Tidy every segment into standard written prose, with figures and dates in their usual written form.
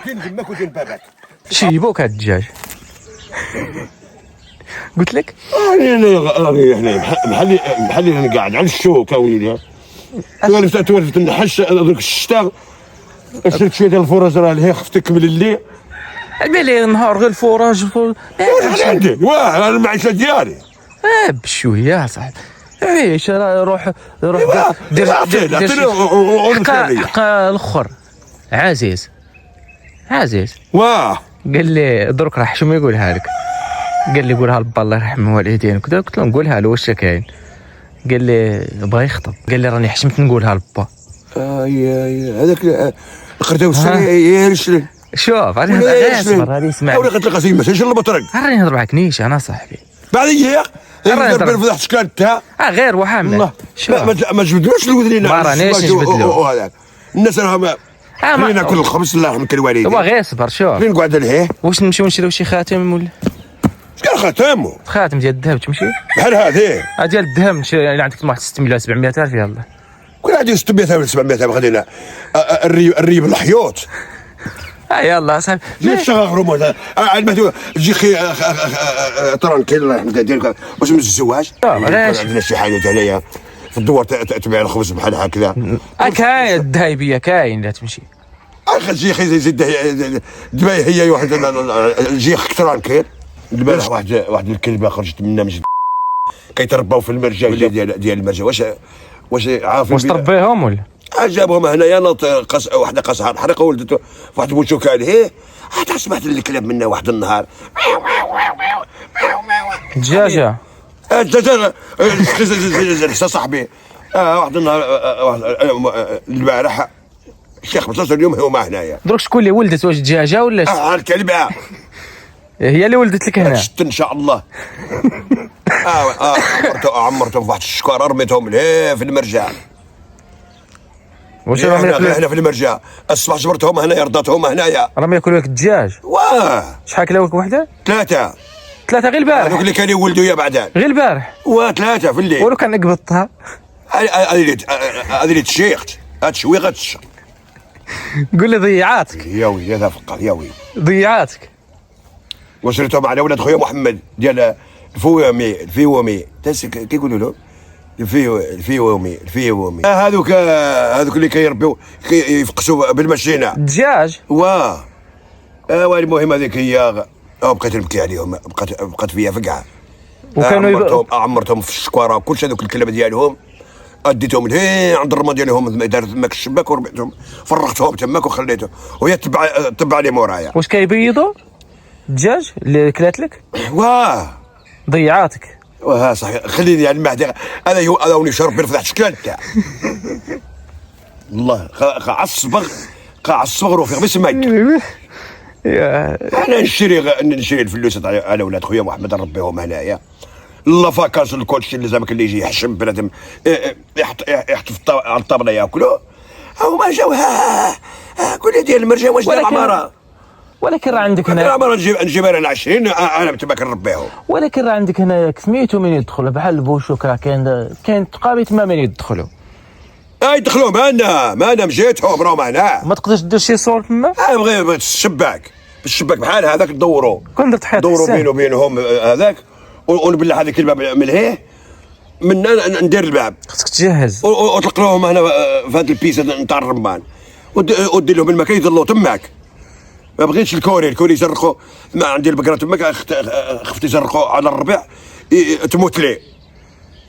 دين تماك ودين بابات. شيبوك هاد الدجاج. قلت لك يعني بحال انا قاعد على الشوك وليدي. توالفت نحش هذاك الشتاء شريت شويه ديال الفراج راه لهي خفت تكمل الليل. بالي نهار غير الفراج واش عندي؟ واه المعيشه ديالي. بشويه صاحبي. عيش روح دير حق الاخر عزيز واه قال لي درك راه حشومه يقولها لك. قال لي قولها لبا الله يرحم والدين. قلت له نقولها له واش كاين. قال لي بغا يخطب. قال لي راني حشمت نقولها لبا. هذاك القرداوي السري يشري. شوف راني غير اصبر هذه اسمع. ولا قلت لك اسير ماشي المطرق. راني نهضر معاك نيش انا صاحبي. بعد اياك غير فتحت شكال تاع غير وحامل. ما جبدوش الودنين. ما رانيش نجبدلو. الناس راهم خلينا ناكل الخبز الله يرحم الوالدين. هو غير صبر شوف. فين نقعد لهيه؟ واش نمشيو نشريو شي خاتم ولا؟ شكون خاتمو؟ خاتم ديال الذهب تمشي؟ بحال هذه ديال الذهب يعني عندك واحد 600 ولا 700 الف يلاه. كون عندي 600 ولا 700 الف غادي الريب الحيوط. يلا صاحبي جيت شغل رموز تجي طرنكيل الله يرحم ديالك واش من الزواج عندنا شي حاجه هنايا في الدوار تبيع الخبز بحال هكذا. كاين الذهبيه كاين لا تمشي. اخي اخي زيد دابا هي واحد جي طرنكيل دابا واحد الكلبه خرجت منها مش كيترباو في المرجا ديال المرجا. واش عارف واش تربيهم ولا جابهم هنايا وحده قاصها الحريقه ولدته في واحد البوتوكه لهيه. حتى سمعت الكلاب منها واحد النهار دجاجه صاحبي. واحد النهار البارح شي 15 يوم هما هنايا. دروك شكون اللي ولدت؟ واش دجاجه ولا الكلبه هي اللي ولدت لك هنا؟ شت ان شاء الله. عمرتهم في واحد الشكاره رميتهم لهيه في المرجع. واش راهم ياكلوا هنا في المرجع الصباح جبرتهم هنايا رضاتهم هنايا. راهم ياكلوا لك الدجاج. واه شحال كلاوك وحده؟ ثلاثه غير البارح. هذوك اللي كانوا يولدوا يا بعدان غير البارح. ثلاثه في الليل. ولو كان قبضتها هذه اللي تشيخت هاد شويه غتشر. قول لي ضيعاتك يا وي هذا فقط يا وي ضيعاتك. وشريتهم على ولاد خويا محمد ديال الفيومي كيقولوا له الفيومي. هذوك اللي كيربيو يفقسوا بالمشينه الدجاج. واه المهم هذيك هي بقيت نبكي عليهم. بقات فيا فقعه. وكانوا عمرتهم في الشكواره كلشي. هذوك الكلاب ديالهم اديتهم لهي عند الرمى ديالهم دار تماك الشباك وربيتهم فرغتهم تماك وخليتهم وهي تبع لي مورايا. واش كيبيضوا الدجاج اللي كلات لك؟ واه ضيعاتك. واه صحيح. خليني يعني المهدي هذا هو نشرب بين شكل تاع والله قاع الصغر وفي غير سميت. انا نشري الفلوس على ولاد خويا محمد نربيهم هنايا. لا فاكاج الكلشي اللي زعما اللي يجي يحشم بنادم يحط على الطابله ياكلوا. هما جاو كل ديال المرجا واش ديال العماره. ولكن راه عندك هنا العماره نجيبها انا 20 انا تباك نربيهم. ولكن راه عندك هنا سميتو من يدخلوا بحال البوشوك راه كاين تقابي تما من يدخلوا. يدخلوا ما مشيتهم راهم هنا. ما تقدرش دير شي صور تما؟ بغيت الشباك بحال هذاك ندوروا. كون درت حيط ندوروا بينه وبينهم هذاك ونبلع هذيك الباب من هيه منا ندير الباب. خصك تجهز وطلق لهم هنا في هذا البيس نتاع الرمان ودير لهم الماء يظلوا تماك. ما بغيتش الكوري يزرقوا. ما عندي البقره تماك خفت يزرقوا على الربيع تموت لي.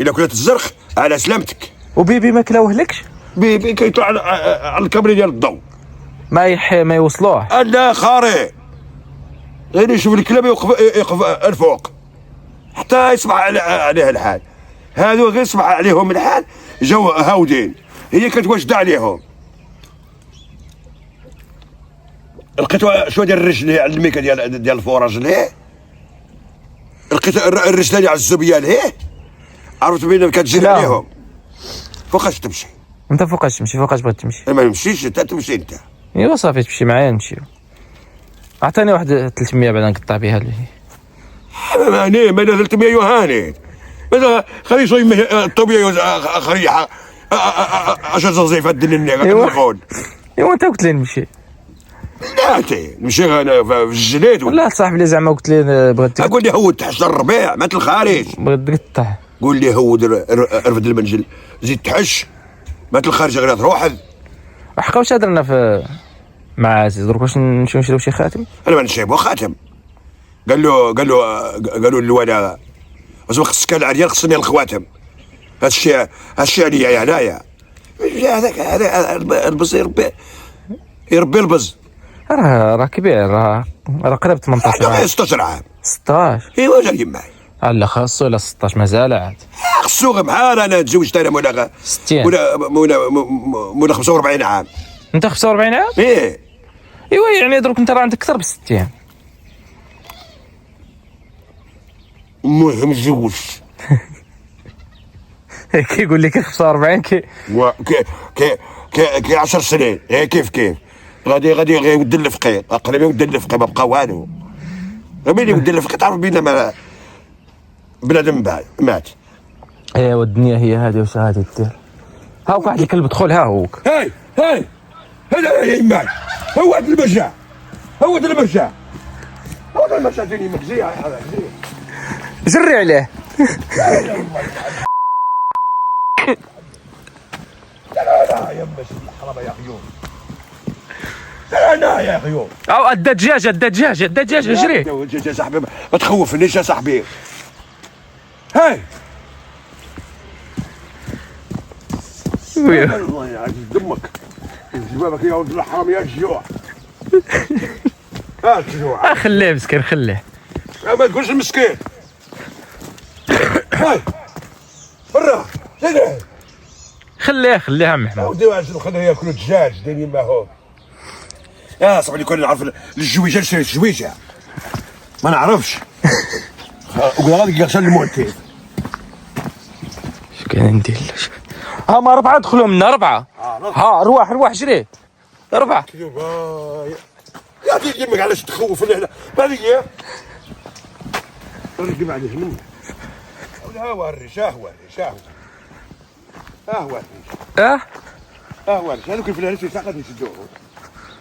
الا كلت الزرق على سلامتك. وبيبي ما كلاوهلكش؟ بيبي كيطلع على الكابري ديال الضوء ما يوصلوه. لا خاري غير يشوف الكلاب يوقف الفوق حتى يصبح عليه الحال. هذو غير صبح عليهم الحال جاو هاودين. هي كتوجد عليهم. لقيت شويه ديال الرجل على الميكا ديال الفراج ليه. لقيت الرجل على الزبيه ليه. عرفت بين كتجري عليهم. فوقاش تمشي انت؟ فوقاش بغيت تمشي؟ ما نمشيش انت تمشي انت. ايوا صافي تمشي معايا نمشيو. عطاني واحد 300 بعد نقطع بها لي. هاني ما 300 يوهاني ماذا خلي شويه الطبيعي خريحه اش زنزيفه الدنيا ايوا انت قلت لي نمشي. بلاتي نمشي انا في الجليد لا صاحبي اللي زعما قلت لي بغيت قول لي هود تحت الربيع مات الخارج. بغيت تقطع. قول لي هود رفد المنزل زيد تحش مات الخارج غير تروح. حقا واش هضرنا في مع عزيز دروك واش نمشيو نشريو شي خاتم؟ انا ما نشربو خاتم. قالوا الوانا واش خصك العريان خصني الخواتم. هادشي عليا هنايا. هذا البز يربي البز. راه كبير، راه قرب 18 عام. 16 عام. 16 ايوا جاي معايا. لا خاصو الا 16 مازال عاد. خصو غير بحال انا تزوجت انا مولا 60 مولا 45 عام. انت 45 عام؟ ايه ايوا يعني دروك انت راه عندك اكثر ب 60. المهم تزوجت. كيقول لك 45 كي 10 سنين كيف غادي غير يود الفقير اقرب يود الفقير ما بقى والو. مين يود الفقير تعرف بينا ما بنادم مات. ايوا الدنيا هي هذه واش غادي دير. هاك واحد الكلب دخل ها هوك. هاي هذا يا يماك هو هذا المشاع هو هذا المشاع ديالي مكزي هذا جري عليه. لا يا ماشي الحرام يا خيوم. لا يا خيوم. او الدجاجه جري. يا صاحبي ما تخوفنيش يا صاحبي. هاي الله يعزز دمك جبابك يا ولد الحرام يا الجوع. الجوع خليه مسكين خليه. ما تقولش المسكين. هاي برا خليه عم محمد. ودي واحد خليه ياكلوا الدجاج دايرين ما هو. صاحبي كون نعرف الجويجه نشري الجويجه ما نعرفش. وقال غادي يغسل المعتاد. اش كان ندير ها ما 4 دخلوا منا 4. ها روح جري 4. يا دير يمك علاش تخوفني هنا هذه رجع معليش مني. ها هو الريش ها هو الريش هذوك الفلانيش ساقط يشدوه.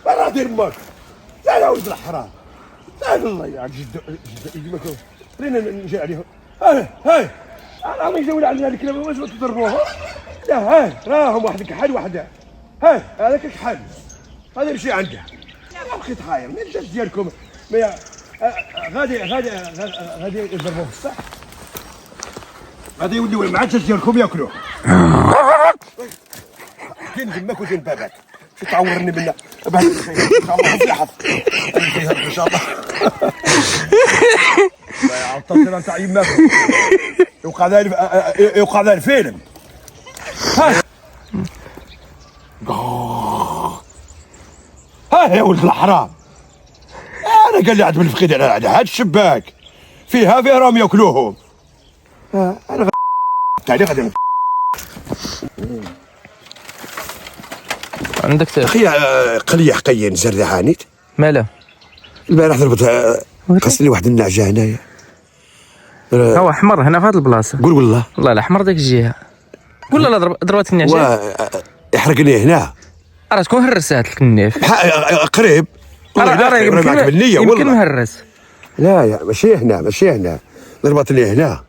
راه دير ماك يا ولد الحرام. الله يعاد جدو يجيبك خلينا نجي عليهم. هاي راهم يجاول علينا الكلاب واش تضربوها. لا هاي راهم واحد كحل وحده. هاي هذاك كحل هذا يمشي عنده. ما بقيت خاير من الجاج ديالكم غادي يضربوه في الصح. غادي يوليو مع الجاج ديالكم ياكلوه. دين دمك ودين بابك شو تعورني منها بعد ان شاء الله في حظ ان شاء الله. لا يعطل تاع يماك يوقع ذا الفيلم. ها يا ولد الحرام. انا قال لي عاد بالفقيد على هذا الشباك فيها راهم ياكلوهم. انا تاعي غادي عندك اخي قليه حقيا زرعانيت مالا البارح ضربت قصني واحد النعجه هنايا. هو احمر هنا في هذه البلاصه. قول والله الاحمر ديك الجهه. قول لا ضربت النعجه يحرقني هنا. راه تكون هرسات الكنيف قريب والله يمكن مهرس. لا يا ماشي هنا ضربتني هنا.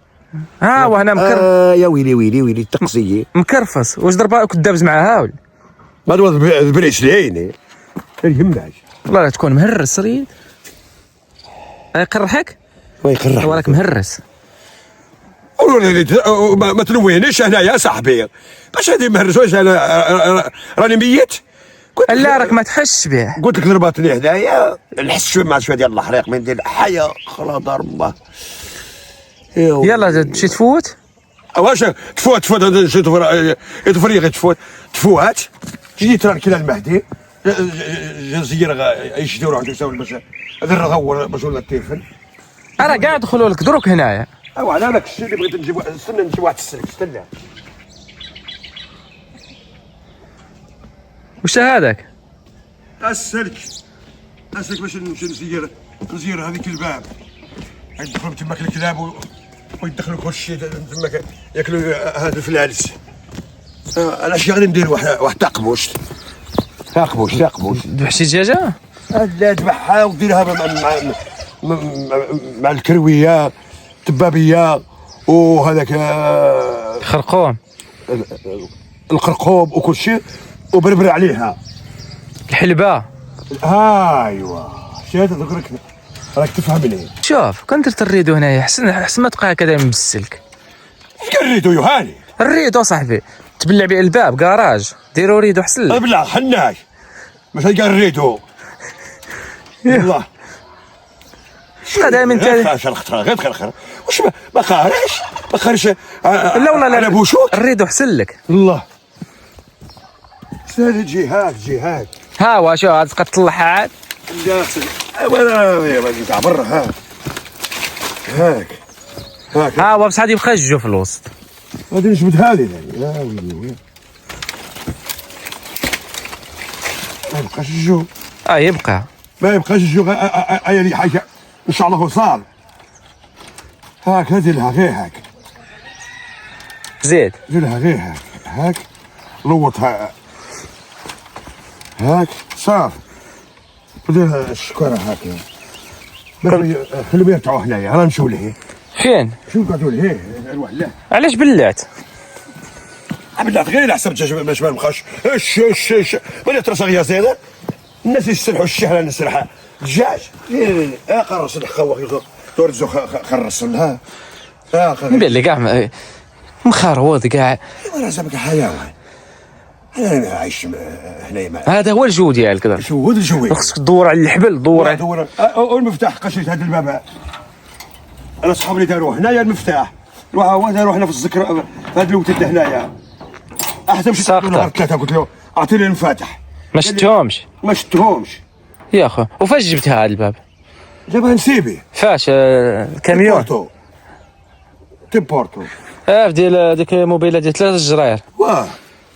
وهنا يا ويلي التقصيه مكرفص. واش ضربها كنت دابز معاها ولا ما ضربت البريش العيني يهمناش والله لا تكون مهرس ريد. يقرحك ويقرح وراك مهرس. ما تلوينيش هنا يا صاحبي باش هادي مهرس. واش انا راني ميت؟ لا راك ما تحسش به. قلت لك ضربتني هنايا نحس شويه مع شويه ديال الحريق من ديال الحياه خلاص دار الله. يلا تمشي تفوت. واش تفوت يتفريغ تفوت تجي تركي المهدي جزيره يشدوا روحهم يساوي باش هذا الرغور باش ولا التيفن. انا قاعد دخلوا لك دروك هنايا. على هذاك الشيء اللي بغيت نجيب. استنى نجيب واحد السلك استنى. وش هذاك؟ السلك باش نمشي نزير هذيك الباب يدخلوا تماك الكلاب ويدخلوا كل شيء تماك ياكلوا هذا الفلالس. انا اش غادي ندير واحد تاقموش. ذبح شي دجاجه؟ لا تبعها وديرها مع الكرويه الدبابيه وهذاك خرقوم القرقوب وكل شيء وبربر عليها الحلبه. ايوا شاد ذكرك راك تفهمني. شوف كون درت الريدو هنايا حسن ما تبقى هكذا مبسلك. الريدو يوهاني الريدو صاحبي تبلع به الباب كراج ديروا ريدو حسن. ابلع حناش باش تلقى الريدو والله قدام انت غير خير واش ما قارش لا والله لا بوشوك الريدو حسن لك الله سهل جهات ها واش هاد تبقى تطلعها عاد لا ولا تاع برا هاك ها هو بصح غادي يبقى الجو في الوسط. غادي نجبد هذه يا ويلي ما يبقاش الجو يبقى ما يبقاش الجو اي حاجه ان شاء الله وصال. هاك هذه غير هاك زيد ديرها غير هاك لوطها هاك صافي وديرها الشكاره هاك خلي بيرتعوا هنايا راه نمشيو لهيه. فين؟ شو قعدوا لهيه نروح له. علاش بلعت؟ بلعت غير على حسب الدجاج باش ما نبقاش اش ولا ترسغ يا زينه الناس يسترحوا الشحنه نسرحها الدجاج قرص الحقه تورزو خرص لها نبان لي كاع مخروض كاع راه سامك حيوان. انا عايش هنايا هذا هو الجو ديالك. شو هو الجو خصك تدور على الحبل دور المفتاح قشيت هذا الباب. انا صحابي اللي داروا هنايا المفتاح هو داروا هنا في الذكر في هذا الوتد هنايا احسن مشيت نهار 3 قلت له اعطيني المفاتح ما شفتهمش يا خو. وفاش جبت هذا الباب؟ دابا نسيبي فاش كاميون تيمبورتو في ديال ديك الموبيله ديال 3 جراير. واه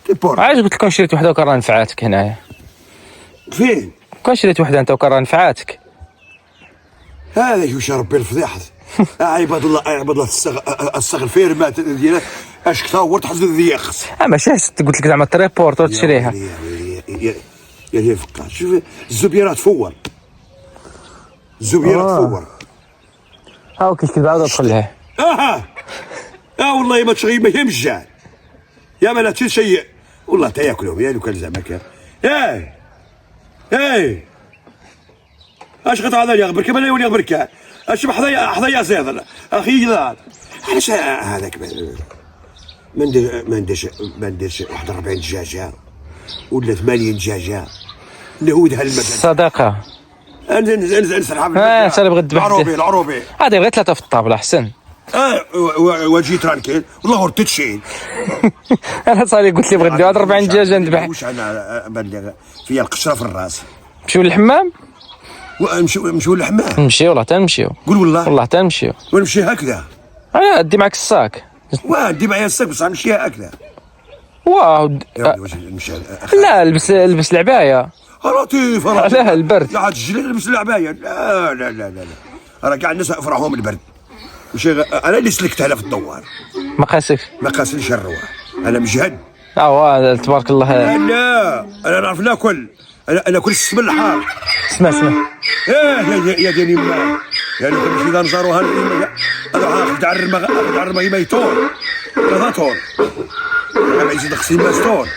تيمبورتو. علاش قلت لكم شريت وحده وكرا نفعاتك هنايا؟ فين؟ كون شريت وحده انت وكرا نفعاتك. هذا وش ربي الفضيحه. عباد الله الصغر فير مات ديالك اش تصورت حزن الذياخس. ماشي قلت لك زعما تريبورت وتشريها. يا فقاع شوف الزبيرات تفور تفور. هاو كيكذب عاود ادخل لها. والله ما تشغي ما يهمش يا ما لا شيء والله تاكلهم يا لو كان زعما اش قطع هذا يغبرك ما يولي يغبرك اش حذايا زيد اخي ذا علاش هذاك ما نديرش واحد 40 دجاجه ولا 80 دجاجه نهودها المكان صدقه نسرحها انت اللي بغيت تذبح العروبي هذا غير 3 في الطابله احسن. واجي ترانكيل والله ورت تشين. انا صالي قلت لي بغيت ندير 40 دجاجه نذبح. واش انا فيا القشره في الراس. نمشيو للحمام نمشيو للحمام نمشيو والله تنمشيو. قول والله تنمشيو ونمشي هكذا. دي معك الساك. دي معايا الساك بصح نمشي هكذا. واو واش نمشي لا البس العبايه لطيف. لا البرد يا عاد تجي نلبس العبايه. لا راه كاع الناس يفرحوا من البرد. انا اللي سلكتها لا في الدوار ما قاسليش الرواح. انا مجهد تبارك الله. لا انا نعرف ناكل. انا كل السم الحار. اسمع يا ديني ما يعني كل شيء نزاروها هذا خدع الرمى ما يطول 3 طول ما يزيد خصني ما طول